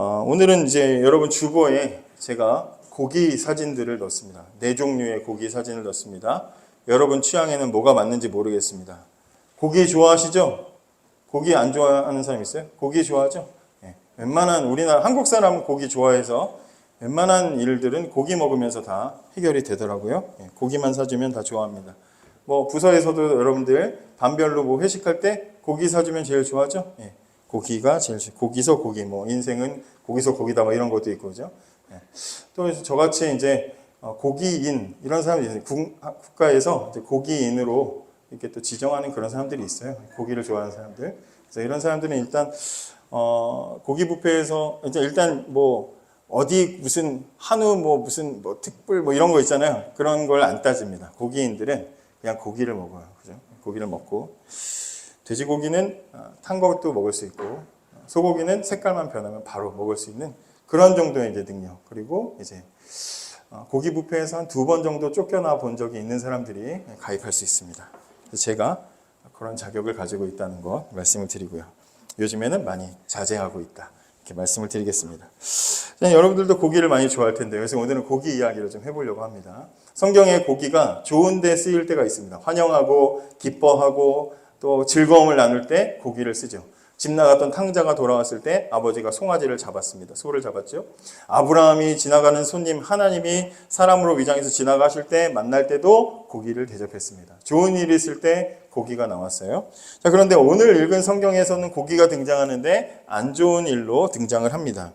오늘은 이제 여러분 주보에 제가 고기 사진들을 넣습니다. 4종류의 고기 사진을 넣습니다. 여러분 취향에는 뭐가 맞는지 모르겠습니다. 고기 좋아하시죠? 고기 안 좋아하는 사람 있어요? 고기 좋아하죠? 네. 웬만한 우리나라 한국 사람은 고기 좋아해서 웬만한 일들은 고기 먹으면서 다 해결이 되더라고요. 네. 고기만 사주면 다 좋아합니다. 뭐 부서에서도 여러분들 반별로 뭐 회식할 때 고기 사주면 제일 좋아하죠? 네. 고기가 제일 고기서 고기, 뭐 인생은 고기서 고기다, 뭐 이런 것도 있고, 그죠? 네. 또 저같이 이제 고기인 이런 사람들이 있어요. 국가에서 이제 고기인으로 이렇게 또 지정하는 그런 사람들이 있어요. 고기를 좋아하는 사람들. 그래서 이런 사람들은 일단 고기 뷔페에서 이제 일단 뭐 어디 무슨 한우 뭐 무슨 뭐 특불 뭐 이런 거 있잖아요. 그런 걸 안 따집니다. 고기인들은 그냥 고기를 먹어요, 그죠? 고기를 먹고. 돼지고기는 탄 것도 먹을 수 있고, 소고기는 색깔만 변하면 바로 먹을 수 있는 그런 정도의 이제 능력. 그리고 이제 고기 뷔페에서 한 2번 정도 쫓겨나 본 적이 있는 사람들이 가입할 수 있습니다. 제가 그런 자격을 가지고 있다는 것 말씀을 드리고요. 요즘에는 많이 자제하고 있다, 이렇게 말씀을 드리겠습니다. 여러분들도 고기를 많이 좋아할 텐데, 그래서 오늘은 고기 이야기를 좀 해보려고 합니다. 성경에 고기가 좋은 데 쓰일 때가 있습니다. 환영하고 기뻐하고 또 즐거움을 나눌 때 고기를 쓰죠. 집 나갔던 탕자가 돌아왔을 때 아버지가 송아지를 잡았습니다. 소를 잡았죠. 아브라함이 지나가는 손님, 하나님이 사람으로 위장해서 지나가실 때 만날 때도 고기를 대접했습니다. 좋은 일이 있을 때 고기가 나왔어요. 자, 그런데 오늘 읽은 성경에서는 고기가 등장하는데 안 좋은 일로 등장을 합니다.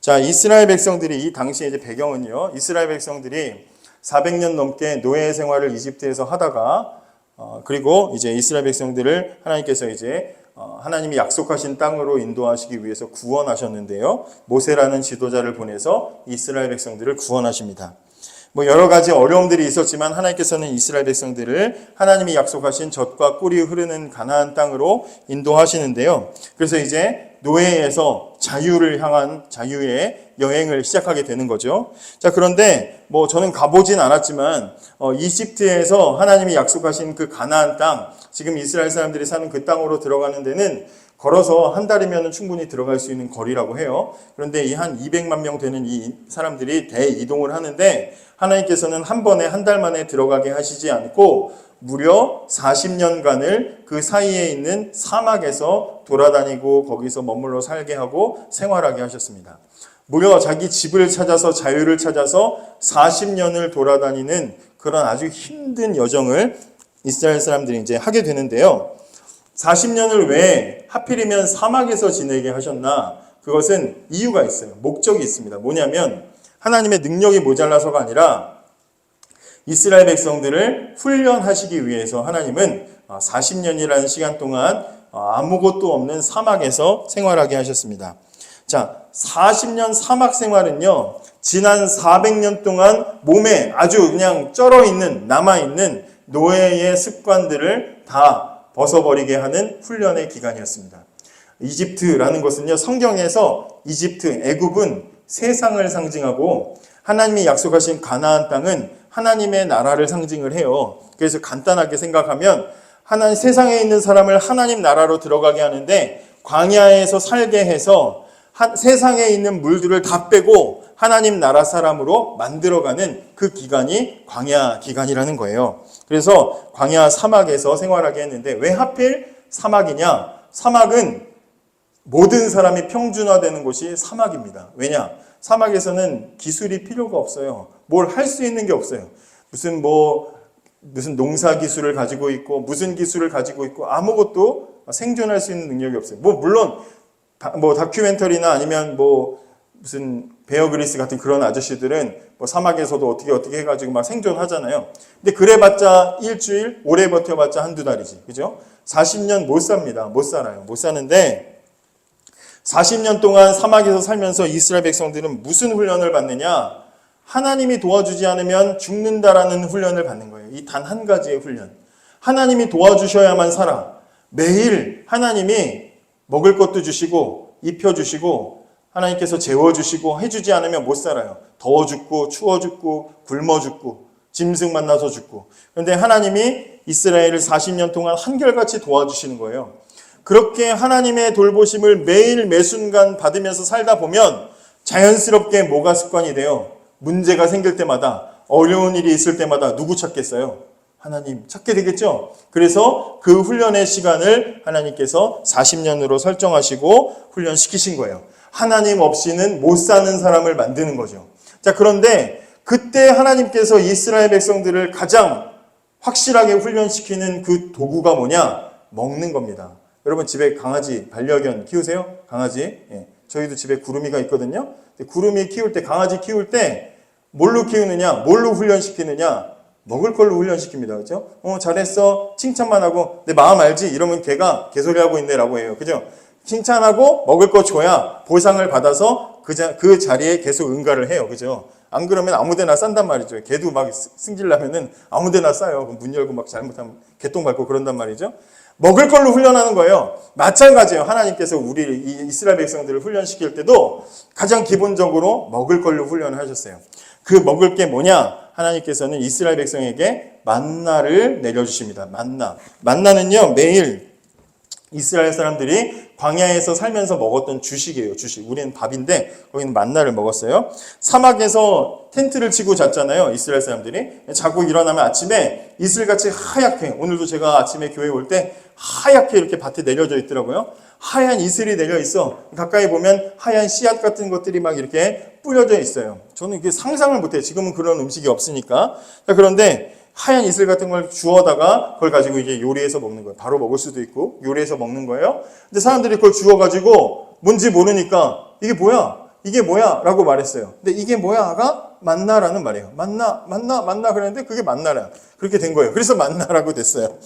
자, 이스라엘 백성들이 이 당시에 이제 배경은요, 이스라엘 백성들이 400년 넘게 노예 생활을 이집트에서 하다가 그리고 이제 이스라엘 백성들을 하나님께서 이제 하나님이 약속하신 땅으로 인도하시기 위해서 구원하셨는데요. 모세라는 지도자를 보내서 이스라엘 백성들을 구원하십니다. 뭐 여러 가지 어려움들이 있었지만 하나님께서는 이스라엘 백성들을 하나님이 약속하신 젖과 꿀이 흐르는 가나안 땅으로 인도하시는데요. 그래서 이제 노예에서 자유를 향한 자유의 여행을 시작하게 되는 거죠. 자, 그런데 뭐 저는 가보진 않았지만 이집트에서 하나님이 약속하신 그 가나안 땅, 지금 이스라엘 사람들이 사는 그 땅으로 들어가는 데는 걸어서 한 달이면 충분히 들어갈 수 있는 거리라고 해요. 그런데 이 한 200만 명 되는 이 사람들이 대이동을 하는데 하나님께서는 한 번에 한 달 만에 들어가게 하시지 않고 무려 40년간을 그 사이에 있는 사막에서 돌아다니고 거기서 머물러 살게 하고 생활하게 하셨습니다. 무려 자기 집을 찾아서 자유를 찾아서 40년을 돌아다니는 그런 아주 힘든 여정을 이스라엘 사람들이 이제 하게 되는데요. 40년을 왜 하필이면 사막에서 지내게 하셨나? 그것은 이유가 있어요. 목적이 있습니다. 뭐냐면 하나님의 능력이 모자라서가 아니라 이스라엘 백성들을 훈련하시기 위해서 하나님은 40년이라는 시간 동안 아무것도 없는 사막에서 생활하게 하셨습니다. 자, 40년 사막 생활은요, 지난 400년 동안 몸에 아주 그냥 쩔어있는, 남아있는 노예의 습관들을 다 벗어버리게 하는 훈련의 기간이었습니다. 이집트라는 것은요, 성경에서 이집트, 애굽은 세상을 상징하고 하나님이 약속하신 가나안 땅은 하나님의 나라를 상징을 해요. 그래서 간단하게 생각하면 세상에 있는 사람을 하나님 나라로 들어가게 하는데 광야에서 살게 해서 세상에 있는 물들을 다 빼고 하나님 나라 사람으로 만들어가는 그 기간이 광야 기간이라는 거예요. 그래서 광야 사막에서 생활하게 했는데 왜 하필 사막이냐? 사막은 모든 사람이 평준화되는 곳이 사막입니다. 왜냐? 사막에서는 기술이 필요가 없어요. 뭘 할 수 있는 게 없어요. 무슨 농사 기술을 가지고 있고 무슨 기술을 가지고 있고 아무것도 생존할 수 있는 능력이 없어요. 물론 다큐멘터리나 아니면 무슨 베어 그리스 같은 그런 아저씨들은 사막에서도 어떻게 해가지고 막 생존하잖아요. 근데 그래봤자 일주일, 오래 버텨봤자 한두 달이지. 그죠? 40년 못 삽니다. 못 살아요. 못 사는데 40년 동안 사막에서 살면서 이스라엘 백성들은 무슨 훈련을 받느냐? 하나님이 도와주지 않으면 죽는다라는 훈련을 받는 거예요. 이 단 한 가지의 훈련. 하나님이 도와주셔야만 살아. 매일 하나님이 먹을 것도 주시고 입혀주시고 하나님께서 재워주시고 해주지 않으면 못 살아요. 더워 죽고 추워 죽고 굶어 죽고 짐승 만나서 죽고. 그런데 하나님이 이스라엘을 40년 동안 한결같이 도와주시는 거예요. 그렇게 하나님의 돌보심을 매일 매순간 받으면서 살다 보면 자연스럽게 뭐가 습관이 돼요? 문제가 생길 때마다, 어려운 일이 있을 때마다 누구 찾겠어요? 하나님 찾게 되겠죠? 그래서 그 훈련의 시간을 하나님께서 40년으로 설정하시고 훈련시키신 거예요. 하나님 없이는 못 사는 사람을 만드는 거죠. 자, 그런데 그때 하나님께서 이스라엘 백성들을 가장 확실하게 훈련시키는 그 도구가 뭐냐? 먹는 겁니다. 여러분 집에 강아지, 반려견 키우세요? 강아지? 예. 저희도 집에 구름이가 있거든요. 구름이 키울 때, 강아지 키울 때 뭘로 키우느냐? 뭘로 훈련시키느냐? 먹을 걸로 훈련시킵니다. 그죠? 잘했어. 칭찬만 하고 내 마음 알지? 이러면 걔가 개소리하고 있네라고 해요. 그죠? 칭찬하고 먹을 거 줘야 보상을 받아서 그 자리에 계속 응가를 해요. 그죠? 안 그러면 아무데나 싼단 말이죠. 개도 막 승질나면은 아무데나 싸요. 그럼 문 열고 막 잘못하면 개똥 밟고 그런단 말이죠. 먹을 걸로 훈련하는 거예요. 마찬가지예요. 하나님께서 우리 이스라엘 백성들을 훈련시킬 때도 가장 기본적으로 먹을 걸로 훈련을 하셨어요. 그 먹을 게 뭐냐? 하나님께서는 이스라엘 백성에게 만나를 내려주십니다. 만나는요, 매일 이스라엘 사람들이 광야에서 살면서 먹었던 주식이에요. 주식. 우리는 밥인데 거기는 만나를 먹었어요. 사막에서 텐트를 치고 잤잖아요. 이스라엘 사람들이. 자고 일어나면 아침에 이슬같이 하얗게, 오늘도 제가 아침에 교회 올 때 하얗게 이렇게 밭에 내려져 있더라고요. 하얀 이슬이 내려 있어. 가까이 보면 하얀 씨앗 같은 것들이 막 이렇게 뿌려져 있어요. 저는 이게 상상을 못해요. 지금은 그런 음식이 없으니까. 그런데 하얀 이슬 같은 걸 주워다가 그걸 가지고 이제 요리해서 먹는 거예요. 바로 먹을 수도 있고 요리해서 먹는 거예요. 근데 사람들이 그걸 주워가지고 뭔지 모르니까 이게 뭐야? 이게 뭐야? 라고 말했어요. 근데 이게 뭐야?가 만나라는 말이에요. 만나 그랬는데 그게 만나라. 그렇게 된 거예요. 그래서 만나라고 됐어요.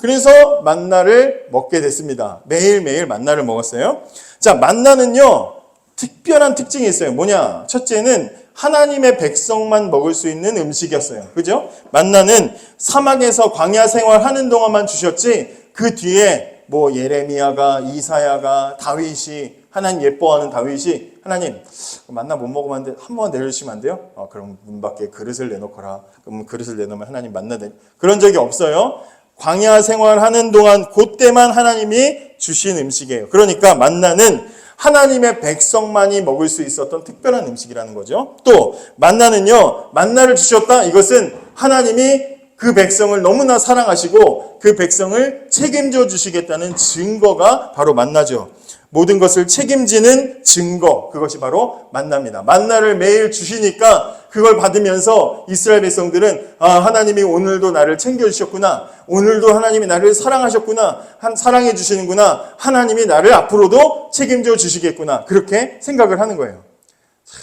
그래서 만나를 먹게 됐습니다. 매일매일 만나를 먹었어요. 자, 만나는요, 특별한 특징이 있어요. 뭐냐? 첫째는 하나님의 백성만 먹을 수 있는 음식이었어요. 그죠? 만나는 사막에서 광야 생활하는 동안만 주셨지, 그 뒤에 뭐 예레미야가, 이사야가, 다윗이, 하나님 예뻐하는 다윗이, 하나님 만나 못 먹으면 안 돼. 한 번 내려주시면 안 돼요? 그럼 문 밖에 그릇을 내놓거라. 그럼 그릇을 내놓으면 하나님 만나 돼. 그런 적이 없어요. 광야 생활하는 동안 그때만 하나님이 주신 음식이에요. 그러니까 만나는 하나님의 백성만이 먹을 수 있었던 특별한 음식이라는 거죠. 또 만나는요, 만나를 주셨다. 이것은 하나님이 그 백성을 너무나 사랑하시고 그 백성을 책임져 주시겠다는 증거가 바로 만나죠. 모든 것을 책임지는 증거, 그것이 바로 만나입니다. 만나를 매일 주시니까 그걸 받으면서 이스라엘 백성들은 하나님이 오늘도 나를 챙겨주셨구나. 오늘도 하나님이 나를 사랑하셨구나. 사랑해 주시는구나. 하나님이 나를 앞으로도 책임져 주시겠구나. 그렇게 생각을 하는 거예요.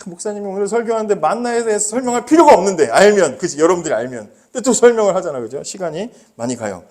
목사님이 오늘 설교하는데 만나에 대해서 설명할 필요가 없는데 알면, 그치? 여러분들이 알면. 근데 또 설명을 하잖아. 그죠? 시간이 많이 가요.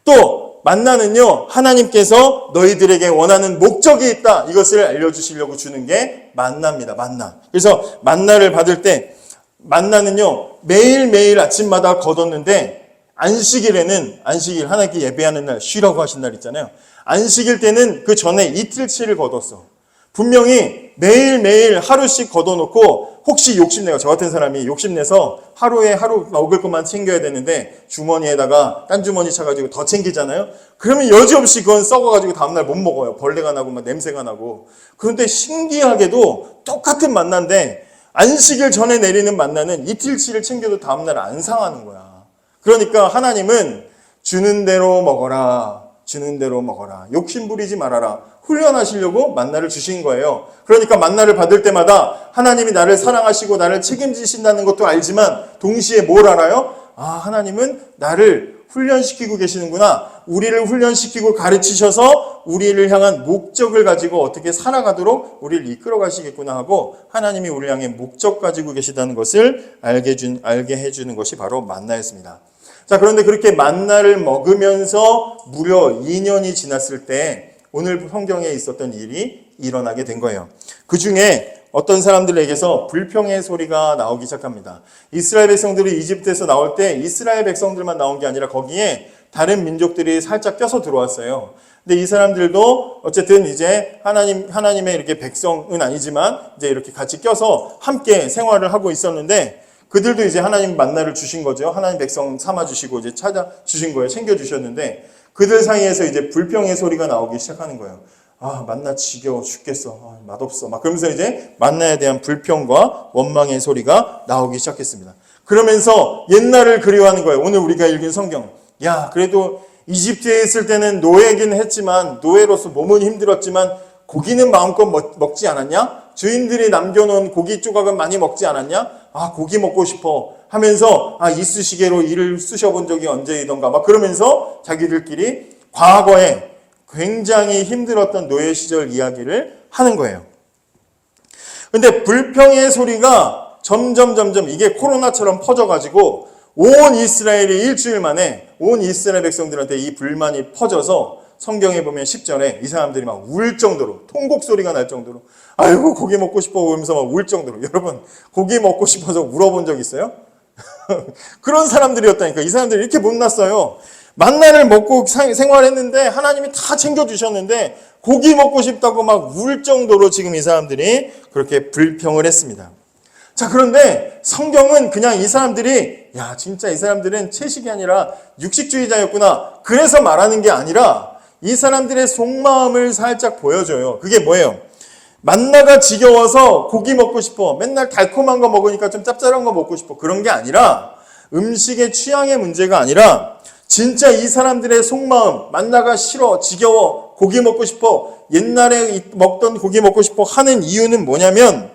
또 만나는요, 하나님께서 너희들에게 원하는 목적이 있다. 이것을 알려주시려고 주는 게 만나입니다. 만나. 그래서 만나를 받을 때 만나는요, 매일매일 아침마다 거뒀는데 안식일에는, 안식일 하나님께 예배하는 날, 쉬라고 하신 날 있잖아요. 안식일 때는 그 전에 이틀치를 거뒀어. 분명히 매일매일 하루씩 걷어놓고 혹시 욕심내고, 저 같은 사람이 욕심내서 하루에 하루 먹을 것만 챙겨야 되는데 주머니에다가 딴 주머니 차가지고 더 챙기잖아요. 그러면 여지없이 그건 썩어가지고 다음날 못 먹어요. 벌레가 나고 막 냄새가 나고. 그런데 신기하게도 똑같은 만나인데 안식일 전에 내리는 만나는 이틀치를 챙겨도 다음날 안 상하는 거야. 그러니까 하나님은 주는 대로 먹어라. 주는 대로 먹어라. 욕심 부리지 말아라. 훈련하시려고 만나를 주신 거예요. 그러니까 만나를 받을 때마다 하나님이 나를 사랑하시고 나를 책임지신다는 것도 알지만 동시에 뭘 알아요? 하나님은 나를 훈련시키고 계시는구나. 우리를 훈련시키고 가르치셔서 우리를 향한 목적을 가지고 어떻게 살아가도록 우리를 이끌어 가시겠구나 하고 하나님이 우리를 향해 목적 가지고 계시다는 것을 알게 해주는 것이 바로 만나였습니다. 자, 그런데 그렇게 만나를 먹으면서 무려 2년이 지났을 때 오늘 성경에 있었던 일이 일어나게 된 거예요. 그 중에 어떤 사람들에게서 불평의 소리가 나오기 시작합니다. 이스라엘 백성들이 이집트에서 나올 때 이스라엘 백성들만 나온 게 아니라 거기에 다른 민족들이 살짝 껴서 들어왔어요. 근데 이 사람들도 어쨌든 이제 하나님의 이렇게 백성은 아니지만 이제 이렇게 같이 껴서 함께 생활을 하고 있었는데 그들도 이제 하나님 만나를 주신 거죠. 하나님 백성 삼아 주시고 이제 찾아 주신 거예요. 챙겨 주셨는데 그들 사이에서 이제 불평의 소리가 나오기 시작하는 거예요. 아, 만나 지겨워 죽겠어. 아, 맛없어. 막 그러면서 이제 만나에 대한 불평과 원망의 소리가 나오기 시작했습니다. 그러면서 옛날을 그리워하는 거예요. 오늘 우리가 읽은 성경. 야, 그래도 이집트에 있을 때는 노예긴 했지만, 노예로서 몸은 힘들었지만 고기는 마음껏 먹지 않았냐? 주인들이 남겨놓은 고기 조각은 많이 먹지 않았냐? 아, 고기 먹고 싶어 하면서 이쑤시개로 이를 쑤셔본 적이 언제이던가 막 그러면서 자기들끼리 과거에 굉장히 힘들었던 노예 시절 이야기를 하는 거예요. 근데 불평의 소리가 점점 이게 코로나처럼 퍼져가지고 온 이스라엘이 일주일 만에 온 이스라엘 백성들한테 이 불만이 퍼져서 성경에 보면 10절에 이 사람들이 막 울 정도로, 통곡 소리가 날 정도로, 아이고 고기 먹고 싶어 그러면서 막 울 정도로. 여러분, 고기 먹고 싶어서 울어본 적 있어요? 그런 사람들이었다니까. 이 사람들이 이렇게 못났어요. 만나를 먹고 생활했는데 하나님이 다 챙겨주셨는데 고기 먹고 싶다고 막 울 정도로 지금 이 사람들이 그렇게 불평을 했습니다. 자, 그런데 성경은 그냥 이 사람들이 야, 진짜 이 사람들은 채식이 아니라 육식주의자였구나, 그래서 말하는 게 아니라 이 사람들의 속마음을 살짝 보여줘요. 그게 뭐예요? 만나가 지겨워서 고기 먹고 싶어, 맨날 달콤한 거 먹으니까 좀 짭짤한 거 먹고 싶어, 그런 게 아니라, 음식의 취향의 문제가 아니라 진짜 이 사람들의 속마음, 만나가 싫어, 지겨워, 고기 먹고 싶어, 옛날에 먹던 고기 먹고 싶어 하는 이유는 뭐냐면,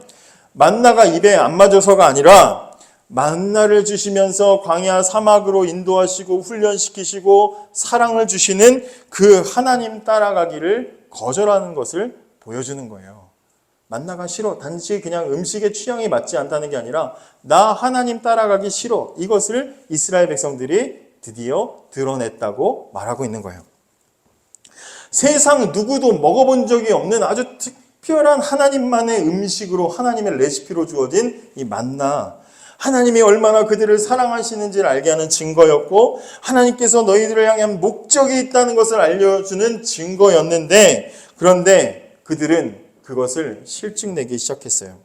만나가 입에 안 맞아서가 아니라 만나를 주시면서 광야 사막으로 인도하시고 훈련시키시고 사랑을 주시는 그 하나님 따라가기를 거절하는 것을 보여주는 거예요. 만나가 싫어, 단지 그냥 음식의 취향이 맞지 않다는 게 아니라 나 하나님 따라가기 싫어, 이것을 이스라엘 백성들이 드디어 드러냈다고 말하고 있는 거예요. 세상 누구도 먹어본 적이 없는 아주 특별한 하나님만의 음식으로, 하나님의 레시피로 주어진 이 만나, 하나님이 얼마나 그들을 사랑하시는지를 알게 하는 증거였고, 하나님께서 너희들을 향한 목적이 있다는 것을 알려주는 증거였는데, 그런데 그들은 그것을 실증내기 시작했어요.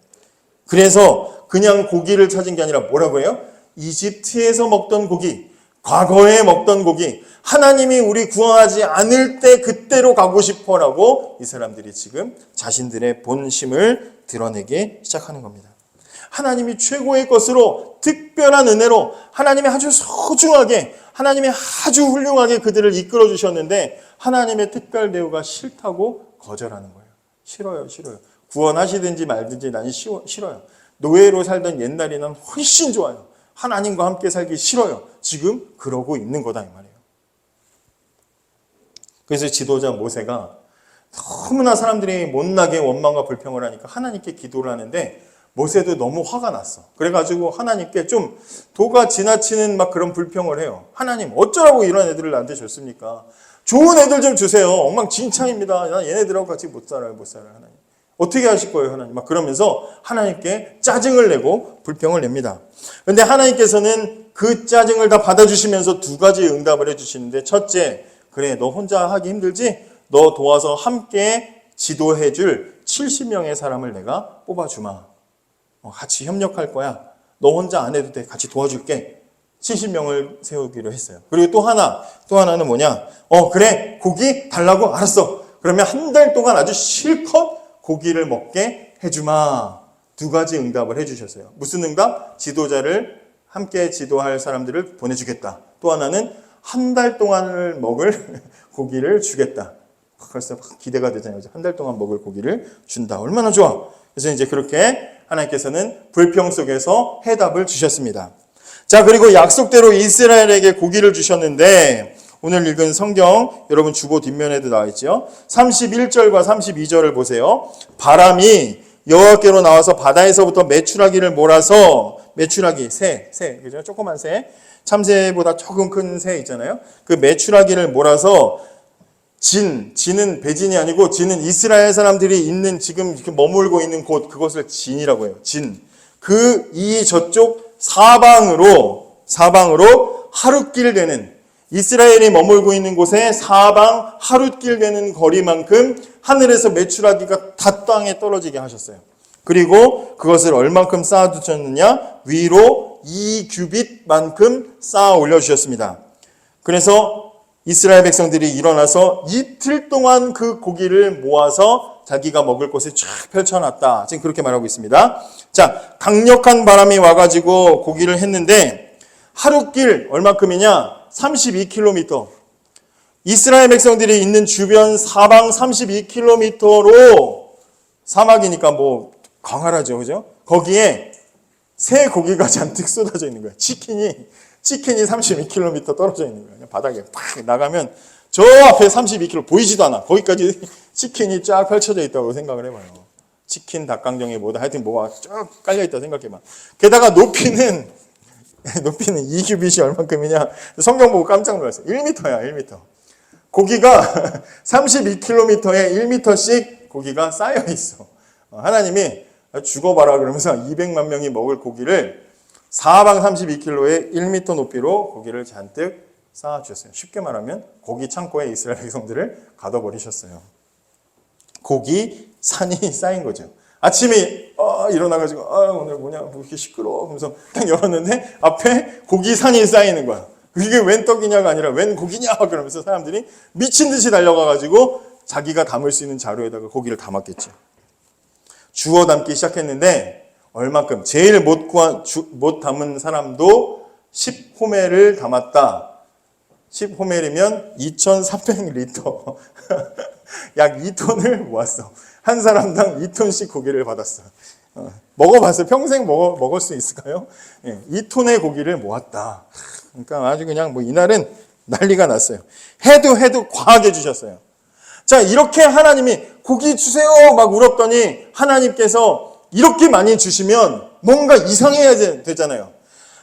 그래서 그냥 고기를 찾은 게 아니라 뭐라고 해요? 이집트에서 먹던 고기, 과거에 먹던 고기, 하나님이 우리 구원하지 않을 때 그때로 가고 싶어라고 이 사람들이 지금 자신들의 본심을 드러내기 시작하는 겁니다. 하나님이 최고의 것으로, 특별한 은혜로, 하나님이 아주 소중하게, 하나님이 아주 훌륭하게 그들을 이끌어 주셨는데 하나님의 특별 대우가 싫다고 거절하는 거예요. 싫어요. 구원하시든지 말든지 나는 싫어요. 노예로 살던 옛날이 난 훨씬 좋아요. 하나님과 함께 살기 싫어요. 지금 그러고 있는 거다 이 말이에요. 그래서 지도자 모세가 너무나 사람들이 못나게 원망과 불평을 하니까 하나님께 기도를 하는데 모세도 너무 화가 났어. 그래가지고 하나님께 좀 도가 지나치는 막 그런 불평을 해요. 하나님, 어쩌라고 이런 애들을 나한테 줬습니까? 좋은 애들 좀 주세요. 엉망진창입니다. 난 얘네들하고 같이 못 살아요, 하나님. 어떻게 하실 거예요, 하나님? 막 그러면서 하나님께 짜증을 내고 불평을 냅니다. 그런데 하나님께서는 그 짜증을 다 받아주시면서 두 가지 응답을 해주시는데, 첫째, 그래, 너 혼자 하기 힘들지? 너 도와서 함께 지도해줄 70명의 사람을 내가 뽑아주마. 같이 협력할 거야. 너 혼자 안 해도 돼. 같이 도와줄게. 70명을 세우기로 했어요. 그리고 또 하나는 뭐냐? 그래, 고기 달라고? 알았어. 그러면 한 달 동안 아주 실컷 고기를 먹게 해주마. 두 가지 응답을 해주셨어요. 무슨 응답? 지도자를 함께 지도할 사람들을 보내주겠다. 또 하나는 한 달 동안을 먹을 고기를 주겠다. 벌써 기대가 되잖아요. 한 달 동안 먹을 고기를 준다. 얼마나 좋아. 그래서 이제 그렇게 하나님께서는 불평 속에서 해답을 주셨습니다. 자, 그리고 약속대로 이스라엘에게 고기를 주셨는데, 오늘 읽은 성경 여러분 주보 뒷면에도 나와 있죠. 31절과 32절을 보세요. 바람이 여호와께로 나와서 바다에서부터 메추라기를 몰아서, 메추라기, 새, 그죠? 조그만 새, 참새보다 조금 큰 새 있잖아요. 그 메추라기를 몰아서 진은 배진이 아니고 진은 이스라엘 사람들이 있는 지금 이렇게 머물고 있는 곳, 그것을 진이라고 해요. 진. 그 이 저쪽 사방으로 하룻길 되는, 이스라엘이 머물고 있는 곳에 사방 하룻길 되는 거리만큼 하늘에서 메추라기가 다 땅에 떨어지게 하셨어요. 그리고 그것을 얼만큼 쌓아두셨느냐? 위로 2규빗만큼 쌓아 올려주셨습니다. 그래서 이스라엘 백성들이 일어나서 이틀 동안 그 고기를 모아서 자기가 먹을 곳에 쫙 펼쳐놨다. 지금 그렇게 말하고 있습니다. 자, 강력한 바람이 와가지고 고기를 했는데 하루길 얼마큼이냐? 32km. 이스라엘 백성들이 있는 주변 사방 32km로 사막이니까 뭐 광활하죠, 그죠? 거기에 새 고기가 잔뜩 쏟아져 있는 거야. 치킨이 32km 떨어져 있는 거야. 바닥에 팍 나가면 저 앞에 32km 보이지도 않아. 거기까지 치킨이 쫙 펼쳐져 있다고 생각을 해봐요. 치킨, 닭강정에 뭐다 하여튼 뭐가 쫙 깔려 있다 생각해봐. 게다가 높이는 이규빗이 얼만큼이냐? 성경 보고 깜짝 놀랐어요. 1m야, 1m. 고기가 32km에 1m씩 고기가 쌓여 있어. 하나님이 죽어봐라 그러면서 200만 명이 먹을 고기를 사방 32km에 1m 높이로 고기를 잔뜩 쌓아주셨어요. 쉽게 말하면 고기 창고에 이스라엘 백성들을 가둬버리셨어요. 고기 산이 쌓인 거죠. 아침에 일어나가지고 오늘 뭐냐 뭐 이렇게 시끄러워 하면서 딱 열었는데 앞에 고기 산이 쌓이는 거야. 이게 웬 떡이냐가 아니라 웬 고기냐 그러면서 사람들이 미친 듯이 달려가가지고 자기가 담을 수 있는 자루에다가 고기를 담았겠죠. 주워 담기 시작했는데 얼마큼 제일 못 담은 사람도 10호멜을 담았다. 10호멜이면 2,300리터. 약 2톤을 모았어. 한 사람당 2톤씩 고기를 받았어. 먹어봤어요. 평생 먹을 수 있을까요? 2톤의 고기를 모았다. 그러니까 아주 그냥 뭐 이날은 난리가 났어요. 해도 과하게 주셨어요. 자, 이렇게 하나님이 고기 주세요 막 울었더니 하나님께서 이렇게 많이 주시면 뭔가 이상해야 되잖아요.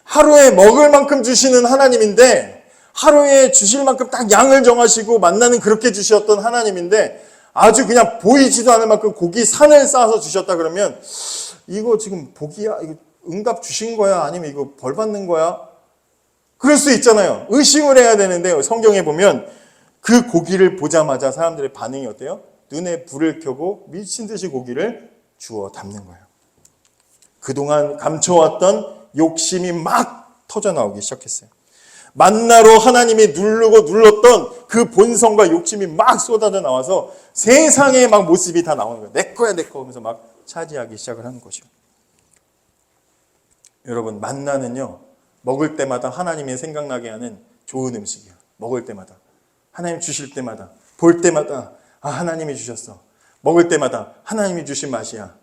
하루에 먹을 만큼 주시는 하나님인데 하루에 주실 만큼 딱 양을 정하시고 만나는 그렇게 주셨던 하나님인데 아주 그냥 보이지도 않을 만큼 고기 산을 쌓아서 주셨다 그러면 이거 지금 복이야? 이거 응답 주신 거야? 아니면 이거 벌 받는 거야? 그럴 수 있잖아요. 의심을 해야 되는데 성경에 보면 그 고기를 보자마자 사람들의 반응이 어때요? 눈에 불을 켜고 미친 듯이 고기를 주워 담는 거예요. 그동안 감춰왔던 욕심이 막 터져나오기 시작했어요. 만나로 하나님이 누르고 눌렀던 그 본성과 욕심이 막 쏟아져 나와서 세상의 막 모습이 다 나오는 거예요. 내 거야, 내 거 하면서 막 차지하기 시작을 하는 것이요. 여러분, 만나는요, 먹을 때마다 하나님이 생각나게 하는 좋은 음식이에요. 먹을 때마다. 하나님 주실 때마다. 볼 때마다. 하나님이 주셨어. 먹을 때마다 하나님이 주신 맛이야.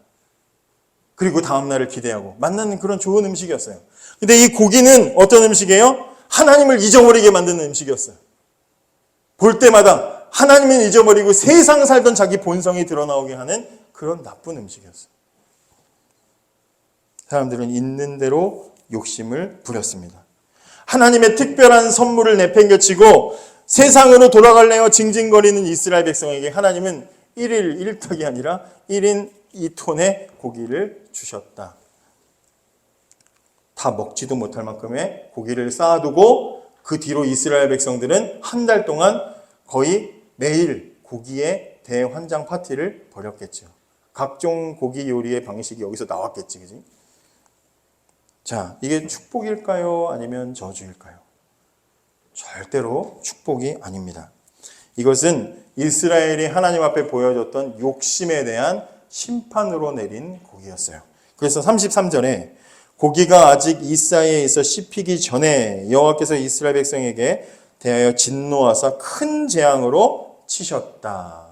그리고 다음날을 기대하고. 만나는 그런 좋은 음식이었어요. 근데 이 고기는 어떤 음식이에요? 하나님을 잊어버리게 만드는 음식이었어요. 볼 때마다 하나님은 잊어버리고 세상 살던 자기 본성이 드러나오게 하는 그런 나쁜 음식이었어요. 사람들은 있는 대로 욕심을 부렸습니다. 하나님의 특별한 선물을 내팽개치고 세상으로 돌아갈래요 징징거리는 이스라엘 백성에게 하나님은 1일 1턱이 아니라 1인 2톤의 고기를 주셨다. 다 먹지도 못할 만큼의 고기를 쌓아두고 그 뒤로 이스라엘 백성들은 한 달 동안 거의 매일 고기의 대환장 파티를 벌였겠죠. 각종 고기 요리의 방식이 여기서 나왔겠지, 그지? 자, 이게 축복일까요? 아니면 저주일까요? 절대로 축복이 아닙니다. 이것은 이스라엘이 하나님 앞에 보여줬던 욕심에 대한 심판으로 내린 고기였어요. 그래서 33절에 고기가 아직 이 사이에 있어 씹히기 전에 여호와께서 이스라엘 백성에게 대하여 진노하사 큰 재앙으로 치셨다.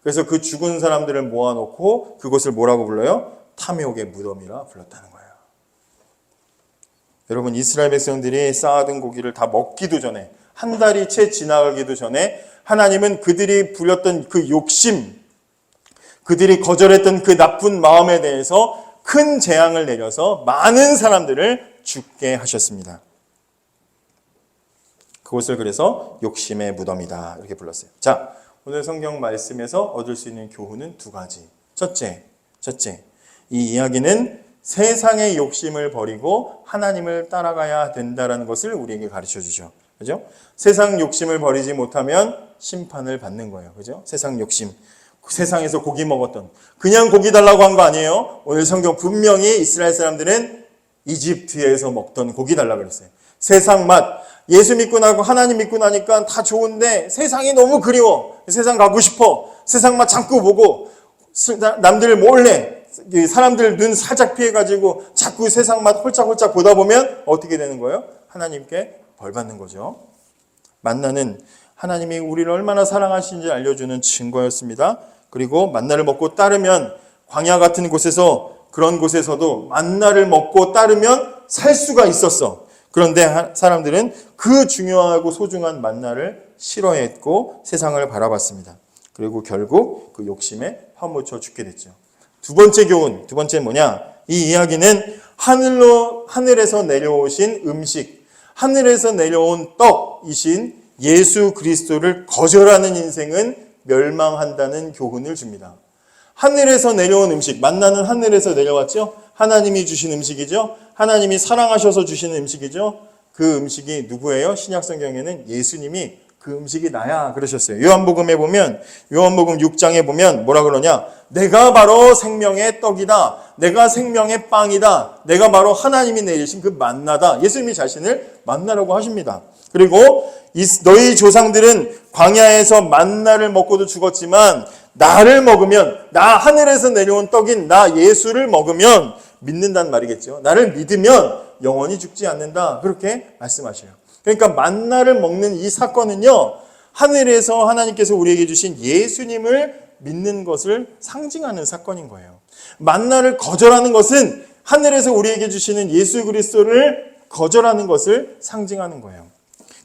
그래서 그 죽은 사람들을 모아놓고 그것을 뭐라고 불러요? 탐욕의 무덤이라 불렀다는 거예요. 여러분, 이스라엘 백성들이 쌓아둔 고기를 다 먹기도 전에, 한 달이 채 지나가기도 전에 하나님은 그들이 부렸던 그 욕심, 그들이 거절했던 그 나쁜 마음에 대해서 큰 재앙을 내려서 많은 사람들을 죽게 하셨습니다. 그것을 그래서 욕심의 무덤이다 이렇게 불렀어요. 자, 오늘 성경 말씀에서 얻을 수 있는 교훈은 두 가지. 첫째, 이 이야기는 세상의 욕심을 버리고 하나님을 따라가야 된다는 것을 우리에게 가르쳐 주죠. 그죠? 세상 욕심을 버리지 못하면 심판을 받는 거예요. 그죠? 세상 욕심. 세상에서 고기 먹었던, 그냥 고기 달라고 한 거 아니에요. 오늘 성경 분명히 이스라엘 사람들은 이집트에서 먹던 고기 달라고 그랬어요. 세상 맛, 예수 믿고 나고 하나님 믿고 나니까 다 좋은데 세상이 너무 그리워. 세상 가고 싶어. 세상만 자꾸 보고 남들 몰래 사람들 눈 살짝 피해가지고 자꾸 세상만 홀짝홀짝 보다 보면 어떻게 되는 거예요? 하나님께 벌 받는 거죠. 만나는 하나님이 우리를 얼마나 사랑하시는지 알려주는 증거였습니다. 그리고 만나를 먹고 따르면 광야 같은 곳에서 그런 곳에서도 만나를 먹고 따르면 살 수가 있었어. 그런데 사람들은 그 중요하고 소중한 만나를 싫어했고 세상을 바라봤습니다. 그리고 결국 그 욕심에 파묻혀 죽게 됐죠. 두 번째 교훈, 두 번째 뭐냐? 이 이야기는 하늘에서 내려오신 음식, 하늘에서 내려온 떡이신 예수 그리스도를 거절하는 인생은 멸망한다는 교훈을 줍니다. 하늘에서 내려온 음식, 만나는 하늘에서 내려왔죠? 하나님이 주신 음식이죠? 하나님이 사랑하셔서 주시는 음식이죠? 그 음식이 누구예요? 신약성경에는 예수님이 그 음식이 나야 그러셨어요. 요한복음에 보면, 요한복음 6장에 보면 뭐라 그러냐? 내가 바로 생명의 떡이다. 내가 생명의 빵이다. 내가 바로 하나님이 내리신 그 만나다. 예수님이 자신을 만나라고 하십니다. 그리고 너희 조상들은 광야에서 만나를 먹고도 죽었지만 나를 먹으면, 나 하늘에서 내려온 떡인 나 예수를 먹으면 믿는단 말이겠죠. 나를 믿으면 영원히 죽지 않는다. 그렇게 말씀하셔요. 그러니까 만나를 먹는 이 사건은요, 하늘에서 하나님께서 우리에게 주신 예수님을 믿는 것을 상징하는 사건인 거예요. 만나를 거절하는 것은 하늘에서 우리에게 주시는 예수 그리스도를 거절하는 것을 상징하는 거예요.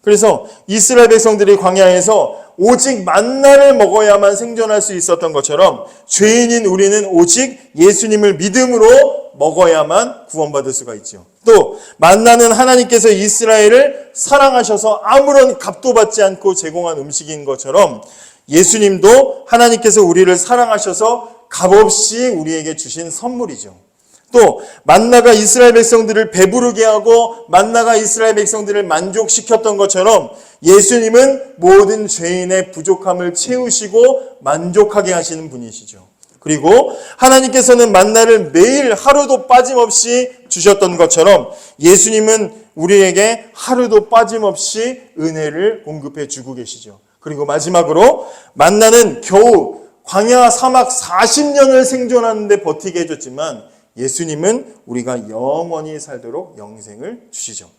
그래서 이스라엘 백성들이 광야에서 오직 만나를 먹어야만 생존할 수 있었던 것처럼 죄인인 우리는 오직 예수님을 믿음으로 먹어야만 구원받을 수가 있죠. 또 만나는 하나님께서 이스라엘을 사랑하셔서 아무런 값도 받지 않고 제공한 음식인 것처럼 예수님도 하나님께서 우리를 사랑하셔서 값없이 우리에게 주신 선물이죠. 또 만나가 이스라엘 백성들을 배부르게 하고 만나가 이스라엘 백성들을 만족시켰던 것처럼 예수님은 모든 죄인의 부족함을 채우시고 만족하게 하시는 분이시죠. 그리고 하나님께서는 만나를 매일 하루도 빠짐없이 주셨던 것처럼 예수님은 우리에게 하루도 빠짐없이 은혜를 공급해 주고 계시죠. 그리고 마지막으로 만나는 겨우 광야 사막 40년을 생존하는데 버티게 해줬지만 예수님은 우리가 영원히 살도록 영생을 주시죠.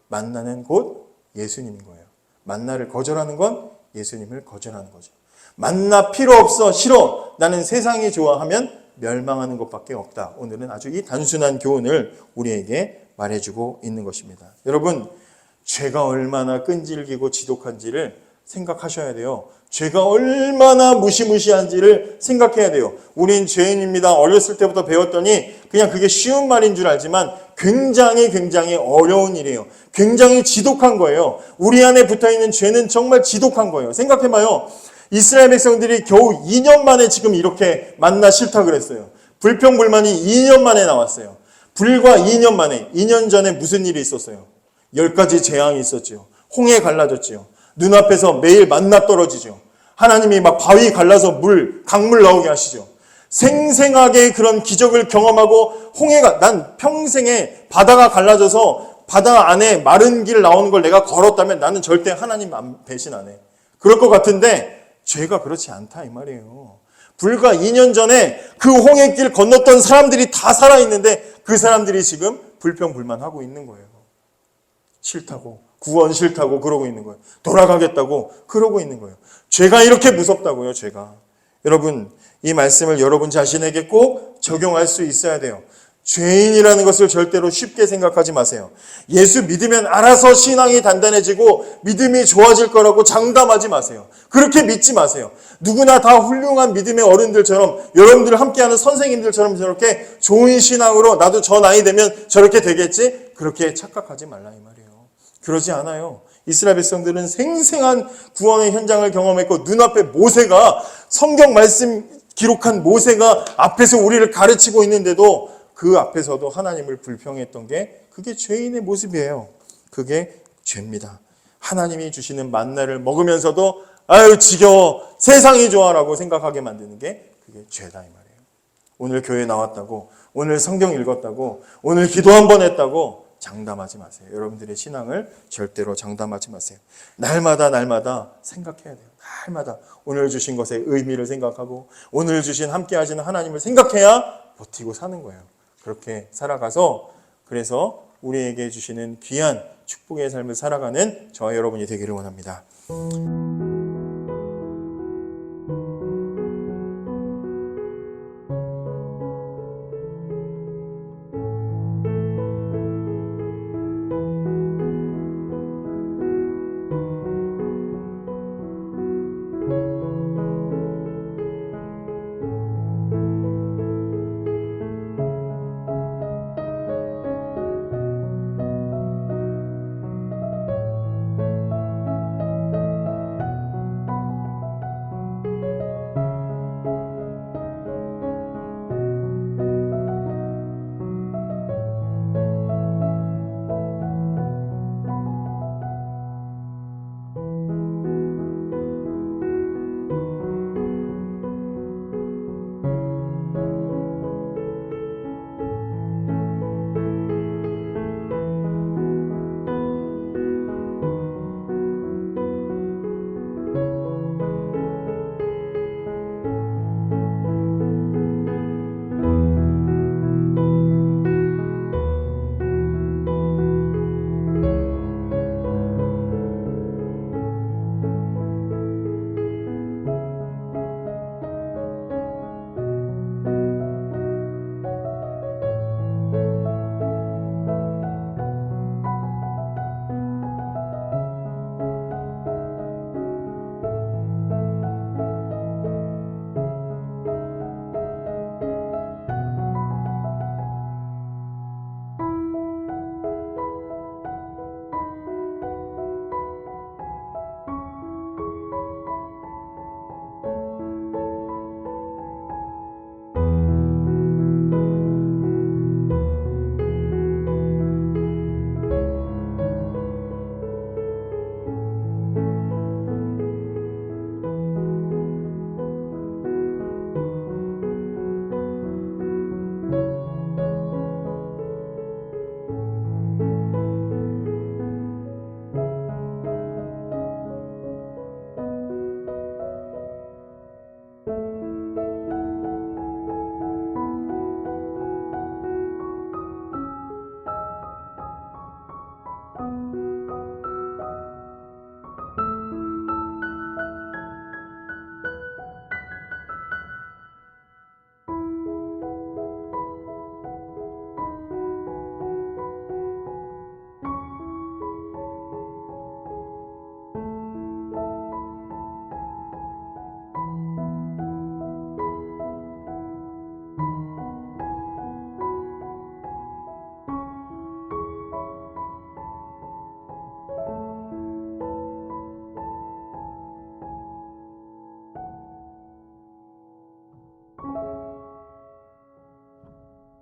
만나는 곧 예수님인 거예요. 만나를 거절하는 건 예수님을 거절하는 거죠. 만나 필요 없어, 싫어, 나는 세상이 좋아하면 멸망하는 것밖에 없다. 오늘은 아주 이 단순한 교훈을 우리에게 말해주고 있는 것입니다. 여러분, 죄가 얼마나 끈질기고 지독한지를 생각하셔야 돼요. 죄가 얼마나 무시무시한지를 생각해야 돼요. 우린 죄인입니다. 어렸을 때부터 배웠더니 그냥 그게 쉬운 말인 줄 알지만 굉장히 어려운 일이에요. 굉장히 지독한 거예요. 우리 안에 붙어있는 죄는 정말 지독한 거예요. 생각해봐요. 이스라엘 백성들이 겨우 2년 만에 지금 이렇게 만나 싫다 그랬어요. 불평불만이 2년 만에 나왔어요. 불과 2년 만에, 2년 전에 무슨 일이 있었어요? 10가지 재앙이 있었죠. 홍해 갈라졌죠. 눈앞에서 매일 만나 떨어지죠. 하나님이 막 바위 갈라서 강물 나오게 하시죠. 생생하게 그런 기적을 경험하고 난 평생에 바다가 갈라져서 바다 안에 마른 길 나오는 걸 내가 걸었다면 나는 절대 하나님 배신 안 해. 그럴 것 같은데 죄가 그렇지 않다 이 말이에요. 불과 2년 전에 그 홍해길 건넜던 사람들이 다 살아있는데 그 사람들이 지금 불평불만하고 있는 거예요. 싫다고, 구원 싫다고 그러고 있는 거예요. 돌아가겠다고 그러고 있는 거예요. 죄가 이렇게 무섭다고요, 죄가. 여러분, 이 말씀을 여러분 자신에게 꼭 적용할 수 있어야 돼요. 죄인이라는 것을 절대로 쉽게 생각하지 마세요. 예수 믿으면 알아서 신앙이 단단해지고 믿음이 좋아질 거라고 장담하지 마세요. 그렇게 믿지 마세요. 누구나 다 훌륭한 믿음의 어른들처럼 여러분들 함께하는 선생님들처럼 저렇게 좋은 신앙으로 나도 저 나이 되면 저렇게 되겠지? 그렇게 착각하지 말라 이 말이에요. 그러지 않아요. 이스라엘 백성들은 생생한 구원의 현장을 경험했고 눈앞에 모세가 성경 말씀 기록한 모세가 앞에서 우리를 가르치고 있는데도 그 앞에서도 하나님을 불평했던 게 그게 죄인의 모습이에요. 그게 죄입니다. 하나님이 주시는 만나를 먹으면서도 아유 지겨워 세상이 좋아라고 생각하게 만드는 게 그게 죄다 이 말이에요. 오늘 교회 나왔다고 오늘 성경 읽었다고 오늘 기도 한 번 했다고 장담하지 마세요. 여러분들의 신앙을 절대로 장담하지 마세요. 날마다 생각해야 돼요. 날마다 오늘 주신 것의 의미를 생각하고 오늘 주신 함께 하시는 하나님을 생각해야 버티고 사는 거예요. 그렇게 살아가서 그래서 우리에게 주시는 귀한 축복의 삶을 살아가는 저와 여러분이 되기를 원합니다.